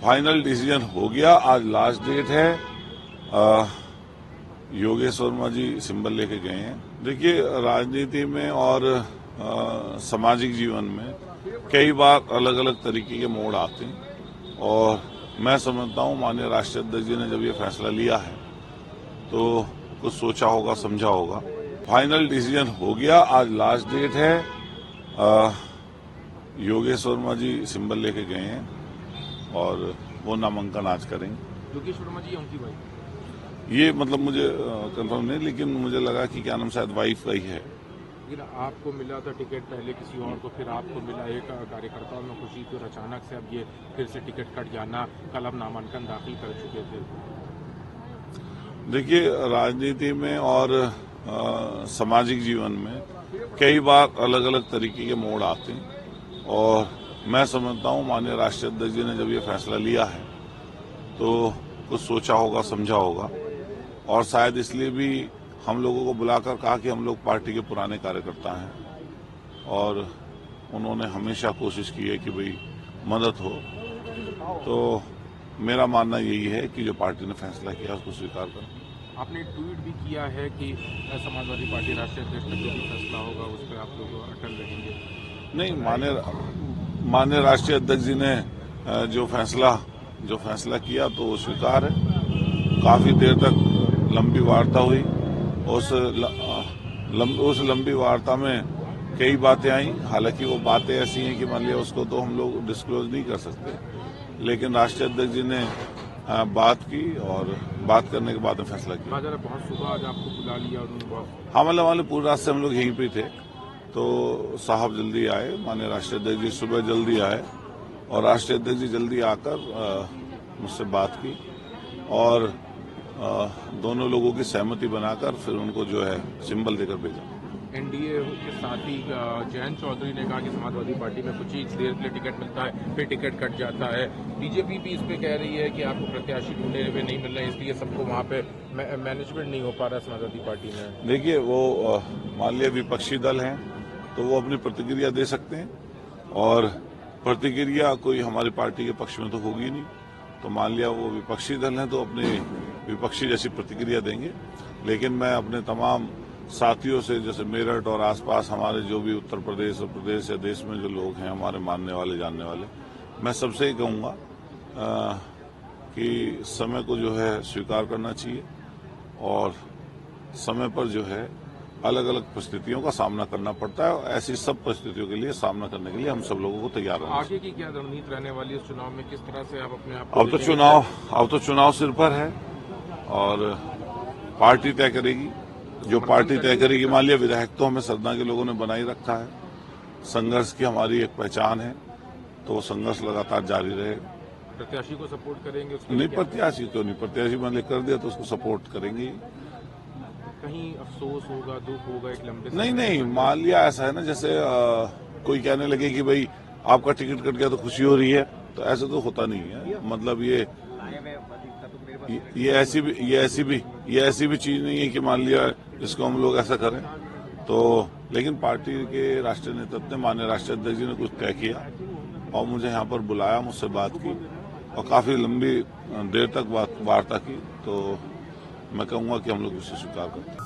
Final decision हो गया। आज लास्ट डेट है। योगेश वर्मा जी सिंबल लेके गए हैं। देखिए, राजनीति में और सामाजिक जीवन में कई बार अलग अलग तरीके के मोड़ आते हैं और मैं समझता हूं माननीय राष्ट्रीय अध्यक्ष जी ने जब ये फैसला लिया है तो कुछ सोचा होगा, समझा होगा। फाइनल डिसीजन हो गया। आज लास्ट डेट है। योगेश वर्मा जी सिंबल लेके गए हैं और वो नामांकन आज करेंगे। योगेश वर्मा जी, उनकी वाइफ? ये मतलब मुझे कंफर्म नहीं, लेकिन मुझे लगा कि क्या नाम शायद वाइफ का ही है। लेकिन आपको मिला था टिकट पहले किसी और को, फिर आपको मिला। एक कार्यकर्ताओं में खुशी थी और अचानक से अब ये फिर से टिकट कट जाना। कल आप नामांकन दाखिल कर चुके थे। देखिए, राजनीति में और सामाजिक जीवन में कई बार अलग अलग तरीके के मोड़ आते हैं और मैं समझता हूं माननीय राष्ट्रीय अध्यक्ष जी ने जब ये फैसला लिया है तो कुछ सोचा होगा, समझा होगा और शायद इसलिए भी हम लोगों को बुलाकर कहा कि हम लोग पार्टी के पुराने कार्यकर्ता हैं और उन्होंने हमेशा कोशिश की है कि भाई मदद हो। तो मेरा मानना यही है कि जो पार्टी ने फैसला किया उसको स्वीकार करें। आपने ट्वीट भी किया है कि समाजवादी पार्टी राष्ट्रीय अध्यक्ष का जो भी फैसला होगा उस पर आप लोग अटल रहेंगे। नहीं, माननीय राष्ट्रीय अध्यक्ष जी ने जो फैसला किया तो वो स्वीकार है। काफी देर तक लंबी वार्ता हुई। उस लंबी वार्ता में कई बातें आई। हालांकि वो बातें ऐसी हैं कि मान लिया उसको तो हम लोग डिस्क्लोज नहीं कर सकते, लेकिन राष्ट्रीय अध्यक्ष जी ने बात की और बात करने के बाद में फैसला किया। बहुत सुबह आज आपको बुला लिया उन्होंने? हाँ, मतलब पूरी रात से हम लोग यहीं पे थे तो साहब जल्दी आए। माननीय राष्ट्रीय अध्यक्ष जी सुबह जल्दी आए और राष्ट्रीय अध्यक्ष जी जल्दी आकर मुझसे बात की और दोनों लोगों की सहमति बनाकर फिर उनको जो है सिंबल देकर भेजा। एनडीए के साथ ही जयंत चौधरी ने कहा कि समाजवादी पार्टी में कुछ ही देर के लिए टिकट मिलता है, फिर टिकट कट जाता है। बीजेपी भी इस पे कह रही है कि आपको प्रत्याशी ढूंढने में नहीं मिल रहे, इसलिए सबको वहां पे मैनेजमेंट नहीं हो पा रहा समाजवादी पार्टी में। देखिए, वो मान लिया विपक्षी दल हैं तो वो अपनी प्रतिक्रिया दे सकते हैं और प्रतिक्रिया कोई हमारी पार्टी के पक्ष में तो होगी नहीं। तो मान लिया वो विपक्षी दल हैं तो अपनी विपक्षी जैसी प्रतिक्रिया देंगे। लेकिन मैं अपने तमाम साथियों से, जैसे मेरठ और आसपास हमारे जो भी उत्तर प्रदेश और प्रदेश या देश में जो लोग हैं हमारे मानने वाले, जानने वाले, मैं सबसे ही कहूँगा कि समय को जो है स्वीकार करना चाहिए और समय पर जो है अलग अलग परिस्थितियों का सामना करना पड़ता है और ऐसी सब परिस्थितियों के लिए सामना करने के लिए हम सब लोगों को तैयार होना। आगे की क्या रणनीति रहने वाली है इस चुनाव में? किस तरह से आप अपने आप? अब तो चुनाव सिर पर है और पार्टी तय करेगी। जो पार्टी तय करेगी, मान लिया विधायक तो हमें सदना के लोगों ने बनाई रखा है। संघर्ष की हमारी एक पहचान है तो वो संघर्ष लगातार जारी रहे। प्रत्याशी को सपोर्ट करेंगे? नहीं, प्रत्याशी क्यों नहीं, प्रत्याशी मान लिया कर दिया तो उसको सपोर्ट करेंगे। कहीं अफसोस होगा, दुख होगा एक लंबे? नहीं, मान लिया ऐसा है ना, जैसे कोई कहने लगे कि भाई आपका टिकट कट गया तो खुशी हो रही है, तो ऐसा तो होता नहीं है। मतलब ये ऐसी भी चीज नहीं है कि मान लिया इसको हम लोग ऐसा करें। तो लेकिन पार्टी के राष्ट्रीय नेतृत्व ने, माननीय राष्ट्रीय अध्यक्ष जी ने कुछ तय किया और मुझे यहाँ पर बुलाया, मुझसे बात की और काफी लंबी देर तक वार्ता की। तो मैं कहूँगा कि हम लोग इसे स्वीकार करते हैं।